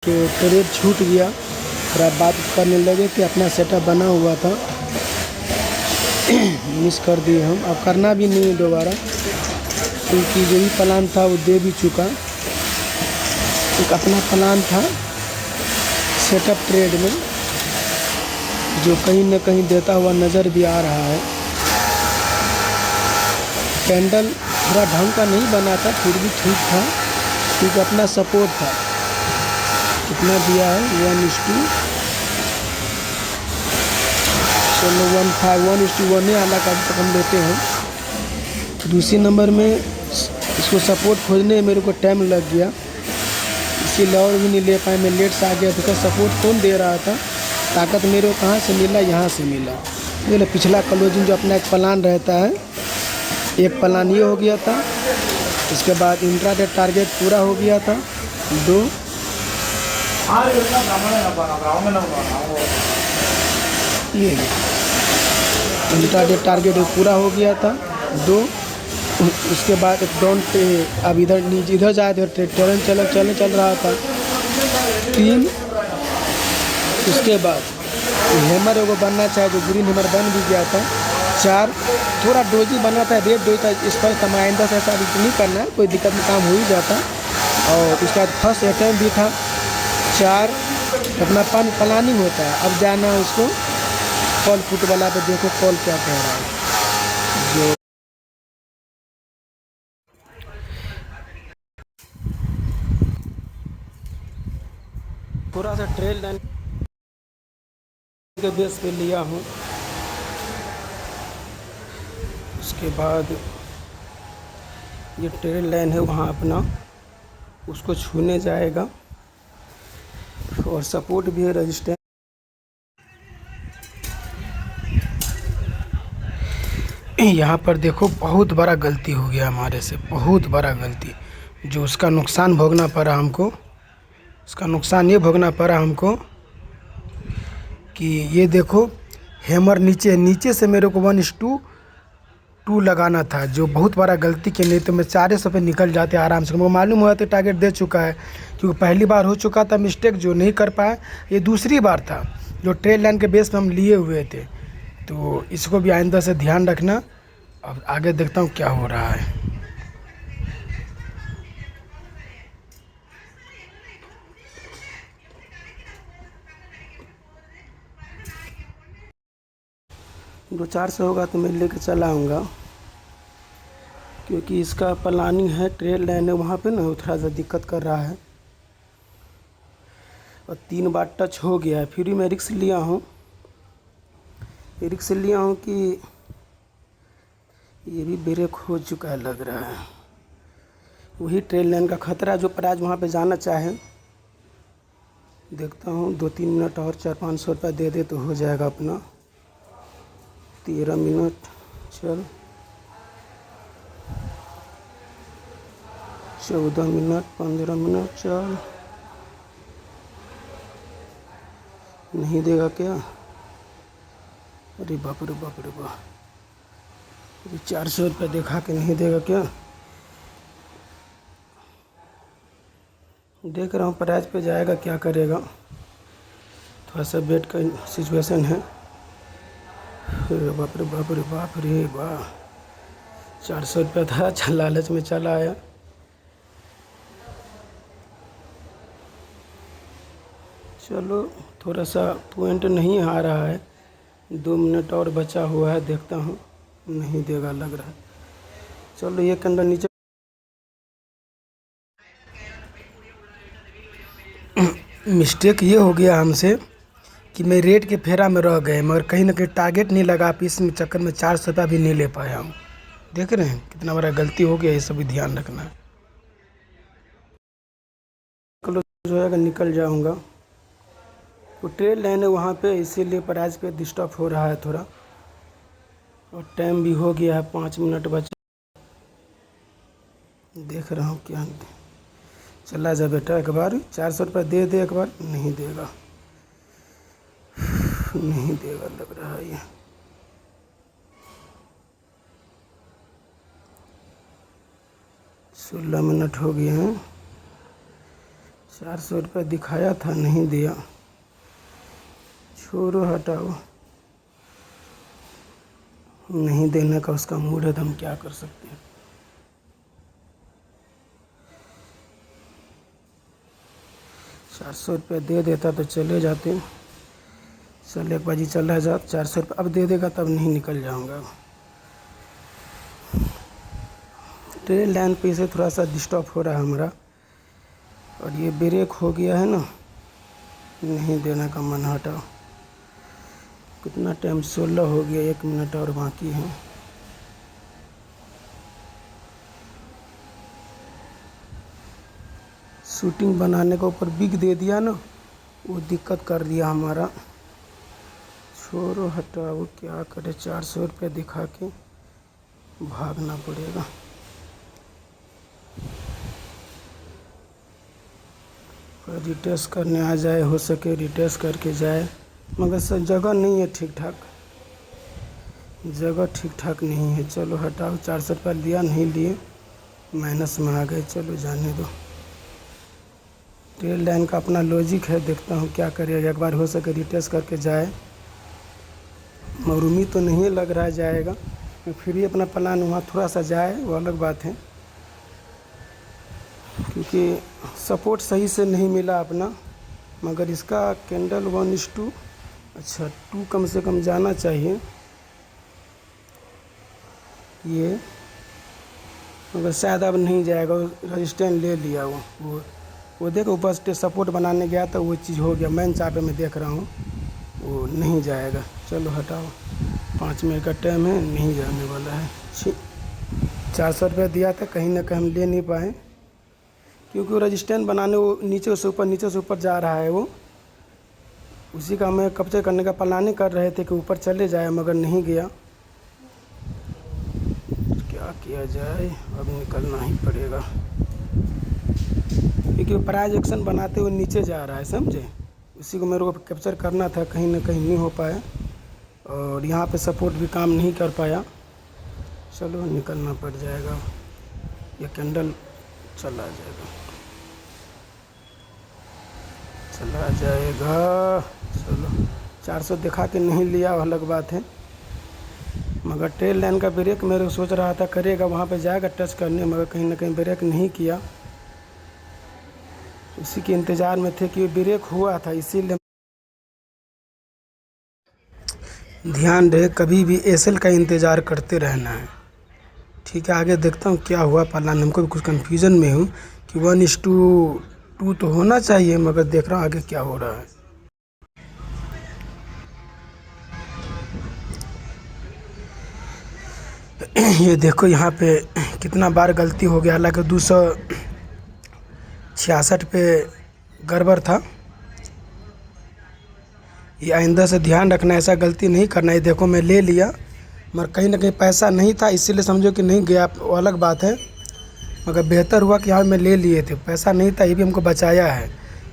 तो ट्रेड छूट गया। फिर आप बात करने लगे कि अपना सेटअप बना हुआ था, मिस कर दिए हम। अब करना भी नहीं है दोबारा, क्योंकि जो भी प्लान था वो दे भी चुका। एक अपना प्लान था सेटअप ट्रेड में, जो कहीं न कहीं देता हुआ नज़र भी आ रहा है। कैंडल थोड़ा ढंग का नहीं बना था, फिर भी ठीक था, क्योंकि अपना सपोर्ट था। कितना दिया है 1:2, चलो 1:1 आला का अभी तक हम लेते हैं। दूसरी नंबर में इसको सपोर्ट खोजने में मेरे को टाइम लग गया, इसीलिए और भी नहीं ले पाए। मैं लेट से आ गया, बिकॉज सपोर्ट कौन दे रहा था, ताकत मेरे को कहाँ से मिला, यहाँ से मिला। ये पिछला क्लोजिंग जो अपना एक प्लान रहता है, एक प्लान ये हो गया था, इसके बाद इंट्राडे टारगेट पूरा हो गया था 2, ये इंट्राडे टारगेट पूरा हो गया था 2। उसके बाद एक डाउन पे अब इधर नीचे इधर जाए तो ट्रेन चल रहा था 3। उसके बाद हैमर एगो बनना चाहे, जो ग्रीन हैमर बन भी गया था 4। थोड़ा डोजी बना था, रेड डोजी था, इस पर आइंदा से ऐसा नहीं करना है, कोई दिक्कत में काम हो ही जाता। और उसके बाद फर्स्ट अटैम्प्ट भी था 4। अपना प्लानिंग होता है। अब जाना है उसको कॉल फुट वाला पे, देखो कॉल क्या कह रहा है। जो थोड़ा सा ट्रेल लाइन के बेस पे लिया हूँ, उसके बाद ये ट्रेल लाइन है वहाँ अपना, उसको छूने जाएगा। और सपोर्ट भी है, रजिस्टेंस। यहाँ पर देखो बहुत बड़ा गलती हो गया हमारे से, बहुत बड़ा गलती, जो उसका नुकसान भोगना पड़ा हमको। उसका नुकसान ये भोगना पड़ा हमको कि ये देखो हैमर नीचे से मेरे को 1:2 लगाना था, जो बहुत बड़ा गलती की। नहीं तो मैं 400 पे निकल जाते आराम से। मुझे मालूम हुआ तो टारगेट दे चुका है, क्योंकि पहली बार हो चुका था मिस्टेक, जो नहीं कर पाए। ये दूसरी बार था जो ट्रेल लाइन के बेस पे हम लिए हुए थे, तो इसको भी आइंदा से ध्यान रखना। अब आगे देखता हूँ क्या हो रहा है। दो 400 होगा तो मैं लेके चला आऊँगा, क्योंकि इसका प्लानिंग है, ट्रेल लाइन है वहाँ पे ना, थोड़ा सा दिक्कत कर रहा है। और 3 बार टच हो गया है, फिर भी मैं रिक्स लिया हूँ। रिक्स लिया हूँ कि ये भी ब्रेक हो चुका है लग रहा है। वही ट्रेल लाइन का खतरा, जो प्राइज वहाँ पे जाना चाहे। देखता हूँ 2-3 मिनट और 400-500 रुपये दे दे तो हो जाएगा अपना। 13 मिनट, चल 14 मिनट, 15 मिनट, चल। नहीं देगा क्या? अरे बाप रे बाप रे बाप, 400 रुपये दिखा के नहीं देगा क्या? देख रहा हूँ प्राइज पे जाएगा, क्या करेगा। थोड़ा सा बेट का सिचुएशन है। अरे बाप रे बाप रे बाप रे वाह, 400 रुपये था, अच्छा लालच में चला आया। चलो थोड़ा सा पॉइंट नहीं आ रहा है, 2 मिनट और बचा हुआ है, देखता हूँ। नहीं देगा लग रहा है। चलो ये कैंडल नीचे मिस्टेक ये हो गया हमसे कि मैं रेट के फेरा में रह गए, मगर कहीं ना कहीं टारगेट नहीं लगा, इस चक्कर में 400 रुपया भी नहीं ले पाया हूँ। देख रहे हैं कितना बड़ा गलती हो गया, ये सब भी ध्यान रखना है। क्लोज होएगा निकल जाऊँगा। वो ट्रेल लाइन है वहाँ पे, इसीलिए प्राइस पे डिस्टर्ब हो रहा है थोड़ा। और टाइम भी हो गया है, 5 मिनट बचा। देख रहा हूँ क्या। चला जा बेटा, एक बार 400 रुपये दे दे एक बार। नहीं देगा, नहीं देगा लग रहा है ये। सोलह मिनट हो गए हैं, 400 रुपये दिखाया था, नहीं दिया। छोड़ो, हटाओ। नहीं देने का उसका मूड है तो हम क्या कर सकते हैं। ₹400 दे देता तो चले जाते। चल एक बाजी चल रहा जा। ₹400 अब दे देगा तब नहीं निकल जाऊंगा। ट्रेन लाइन पे से थोड़ा सा डिस्टर्ब हो रहा है हमारा, और ये ब्रेक हो गया है ना, नहीं देने का मन। हटाओ। कितना टाइम? 16 हो गया, 1 मिनट और बाकी है। शूटिंग बनाने के ऊपर बिग दे दिया ना, वो दिक्कत कर दिया हमारा। छोड़ो, हटाओ, क्या करे। ₹400 दिखा के भागना पड़ेगा। रिटेस्ट करने आ जाए, हो सके रिटेस्ट करके जाए, मगर सब जगह नहीं है ठीक ठाक। जगह ठीक ठाक नहीं है। चलो हटाओ। ₹400 लिया, नहीं लिए, माइनस में आ गए। चलो जाने दो। ट्रेल लाइन का अपना लॉजिक है, देखता हूँ क्या करेगा। एक बार हो सके रिटेस्ट करके जाए, मगर उम्मीद तो नहीं लग रहा जाएगा। फिर भी अपना प्लान वहाँ थोड़ा सा जाए, वो अलग बात है, क्योंकि सपोर्ट सही से नहीं मिला अपना। मगर इसका कैंडल 1:2, अच्छा 2 कम से कम जाना चाहिए ये, मगर शायद अब नहीं जाएगा। रजिस्टेंस ले लिया वो देखो ऊपर से सपोर्ट बनाने गया तो वो चीज़ हो गया। मैन चार्ट में देख रहा हूँ वो नहीं जाएगा। चलो हटाओ। 5 मिनट का टाइम है, नहीं जाने वाला है। 400 दिया था, कहीं ना कहीं हम ले नहीं पाए, क्योंकि वो रजिस्टेंस बनाने वो नीचे से ऊपर जा रहा है। वो उसी का हमें कब्जे करने का प्लानिंग कर रहे थे कि ऊपर चले जाए, मगर नहीं गया। क्या किया जाए, अब निकलना ही पड़ेगा, क्योंकि प्राइज एक्शन बनाते हुए नीचे जा रहा है, समझे। उसी को मेरे को कैप्चर करना था, कहीं ना कहीं नहीं हो पाया, और यहाँ पे सपोर्ट भी काम नहीं कर पाया। चलो निकलना पड़ जाएगा, ये कैंडल चला जाएगा। चलो 400 दिखा के नहीं लिया, अलग बात है, मगर ट्रेल लाइन का ब्रेक मेरे सोच रहा था करेगा, वहाँ पे जाएगा टच करने, मगर कहीं ना कहीं ब्रेक नहीं किया। उसी के इंतज़ार में थे कि ब्रेक हुआ था, इसीलिए। ध्यान रहे, कभी भी एसएल का इंतज़ार करते रहना है, ठीक है। आगे देखता हूँ क्या हुआ प्लान। हमको भी कुछ कन्फ्यूज़न में हूँ कि 1:2 तो होना चाहिए, मगर देख रहा हूँ आगे क्या हो रहा है। ये देखो यहाँ पे कितना बार गलती हो गया, हालांकि 266 पे गड़बड़ था। ये आइंदा से ध्यान रखना, ऐसा गलती नहीं करना है। देखो मैं ले लिया, मगर कहीं ना कहीं पैसा नहीं था, इसीलिए समझो कि नहीं गया, वो अलग बात है, मगर बेहतर हुआ कि यहाँ मैं ले लिए थे। पैसा नहीं था, ये भी हमको बचाया है।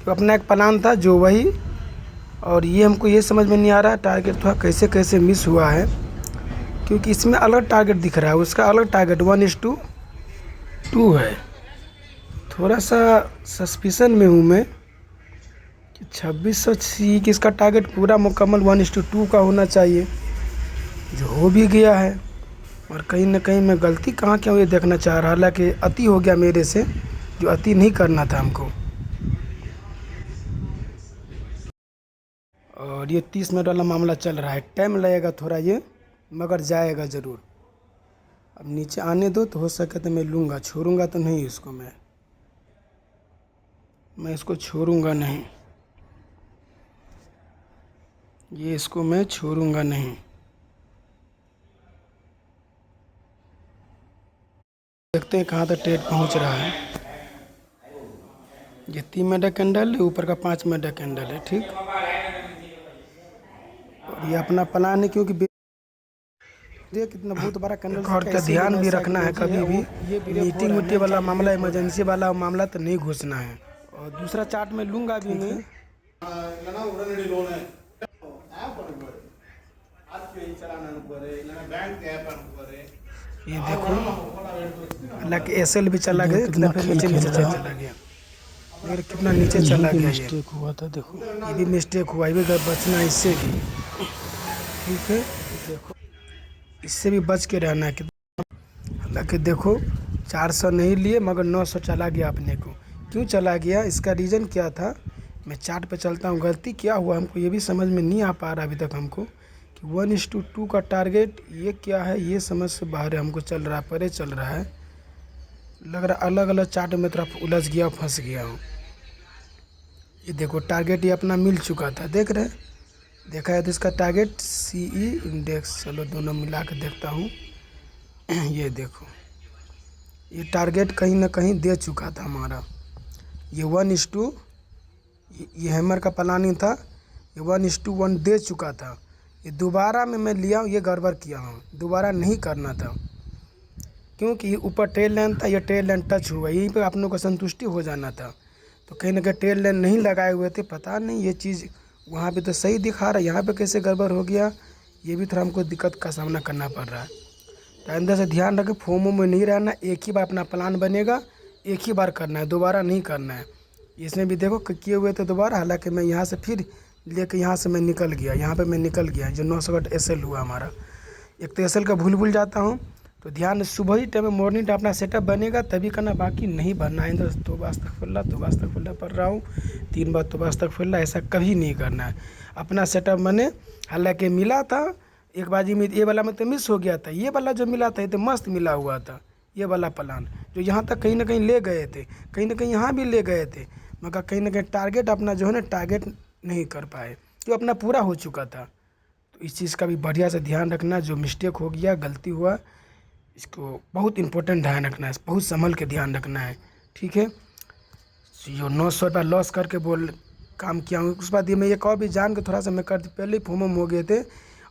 तो अपना एक प्लान था जो वही, और ये हमको ये समझ में नहीं आ रहा टारगेट थोड़ा कैसे कैसे मिस हुआ है, क्योंकि इसमें अलग टारगेट दिख रहा है, उसका अलग टारगेट 1:2 है। थोड़ा सा सस्पिशन में हूँ मैं कि 2600 की इसका टारगेट पूरा मुकम्मल 1:2 का होना चाहिए, जो हो भी गया है। और कहीं ना कहीं मैं गलती कहाँ क्या ये देखना चाह रहा, हालांकि अति हो गया मेरे से, जो अति नहीं करना था हमको। और ये 30 मिनट वाला मामला चल रहा है, टाइम लगेगा थोड़ा ये, मगर जाएगा ज़रूर। अब नीचे आने दो, तो हो सके तो मैं लूँगा, छोड़ूंगा तो नहीं इसको। मैं इसको छोड़ूंगा नहीं, ये इसको मैं छोड़ूंगा नहीं। देखते हैं कहाँ तक ट्रेड पहुँच रहा है। ये 3 मिनट का कैंडल है, ऊपर का 5 मिनट का कैंडल है, ठीक। और ये अपना प्लान है, क्योंकि देख कितना बहुत बड़ा कैंडल। और का ध्यान भी रखना है, कभी भी मीटिंग उटिंग वाला मामला, इमरजेंसी वाला मामला तो नहीं घुसना है। और दूसरा चार्ट में लूँगा भी नहीं। ये देखो, हालांकि एसएल भी चला गया, कितना नीचे चला गया। मेरे कितना नीचे चला गया। ये मिस्टेक हुआ था देखो। ये भी मिस्टेक हुआ, ये भी बचना है इससे भी। ठीक है, देखो इससे भी बच के रहना है। हालांकि देखो 400 नहीं लिए मगर 900 चला गया अपने को। क्यों चला गया, इसका रीज़न क्या था, मैं चार्ट पे चलता हूँ। गलती क्या हुआ हमको ये भी समझ में नहीं आ पा रहा अभी तक हमको कि 1:2 का टारगेट ये क्या है, ये समझ से बाहर है हमको, चल रहा है परे चल रहा है। लग रहा अलग अलग चार्ट में तरफ उलझ गया, फंस गया हूँ। ये देखो टारगेट ये अपना मिल चुका था, देख रहे हैं? देखा है तो इसका टारगेट CE इंडेक्स, चलो दोनों मिला के देखता हूँ। ये देखो ये टारगेट कहीं ना कहीं दे चुका था हमारा। ये 1:2, ये हैमर का प्लानिंग था, ये 1:1 दे चुका था। ये दोबारा में मैं लिया हूँ, ये गड़बड़ किया हूँ, दोबारा नहीं करना था। क्योंकि ये ऊपर टेल लाइन था, ये टेल लाइन टच हुआ, यहीं पे आप लोगों को संतुष्टि हो जाना था। तो कहीं ना कहीं टेल लाइन नहीं लगाए हुए थे, पता नहीं ये चीज़ वहाँ पे तो सही दिखा रहा है, यहाँ पे कैसे गड़बड़ हो गया, ये भी थोड़ा हमको दिक्कत का सामना करना पड़ रहा है। तो अंदर से ध्यान रखें, फोमो में नहीं रहना, एक ही बार अपना प्लान बनेगा, एक ही बार करना है, दोबारा नहीं करना है। इसमें भी देखो किए हुए थे दोबारा, हालांकि मैं यहाँ से फिर लेके यहाँ से मैं निकल गया, यहाँ पे मैं निकल गया, जो 900 का SL हुआ हमारा। एक तो SL का भूल जाता हूँ, तो ध्यान सुबह ही टाइम में मॉर्निंग टाइम अपना सेटअप बनेगा तभी करना, बाकी नहीं बनना है। इधर तौबा अस्तगफिरुल्लाह पढ़ रहा हूँ 3 बार, तौबा अस्तगफिरुल्लाह, ऐसा कभी नहीं करना है। अपना सेटअप बने। हालांकि मिला था एक बाजी में, ये वाला में तो मिस हो गया था, ये वाला जो मिला था ये तो मस्त मिला हुआ था। ये वाला प्लान जो यहाँ तक कहीं ना कहीं ले गए थे, कहीं ना कहीं यहाँ भी ले गए थे, मगर कहीं ना कहीं टारगेट अपना जो है ना टारगेट नहीं कर पाए, जो अपना पूरा हो चुका था। तो इस चीज़ का भी बढ़िया से ध्यान रखना, जो मिस्टेक हो गया, गलती हुआ, इसको बहुत इंपॉर्टेंट ध्यान रखना है, बहुत संभल के ध्यान रखना है। ठीक है, जो 900 रुपये लॉस करके बोल काम किया हूँ, उस बाद ये मैं एक और भी जान के थोड़ा सा मैं कर पहले ही फोमम हो गए थे,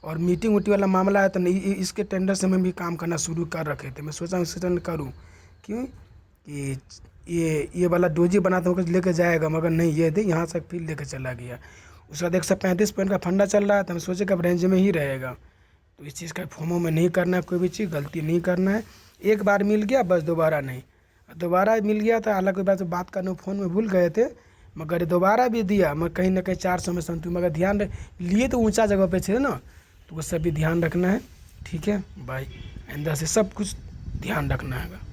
और मीटिंग वूटिंग वाला मामला है तो नहीं, इसके टेंडर से मैं भी काम करना शुरू कर रखे थे। मैं सोचा इससे टेंडर करूँ, क्यों कि ये वाला डोजी बनाता हूँ लेके जाएगा, मगर नहीं, ये दे यहाँ से फिर लेके चला गया। उसका 135 पॉइंट का फंडा चल रहा है, तो मैं सोचे कि अब रेंज में ही रहेगा। तो इस चीज़ का फोमो में नहीं करना है, कोई भी चीज़ गलती नहीं करना है। एक बार मिल गया बस, दोबारा नहीं। दोबारा मिल गया था, हालांकि कोई बात करने फ़ोन में भूल गए थे, मगर दोबारा भी दिया, मैं कहीं ना कहीं 400 में संतुष्ट, मगर ध्यान लिए तो ऊंचा जगह पे थे ना, तो वो सब भी ध्यान रखना है। ठीक है भाई, अंदर से सब कुछ ध्यान रखना है।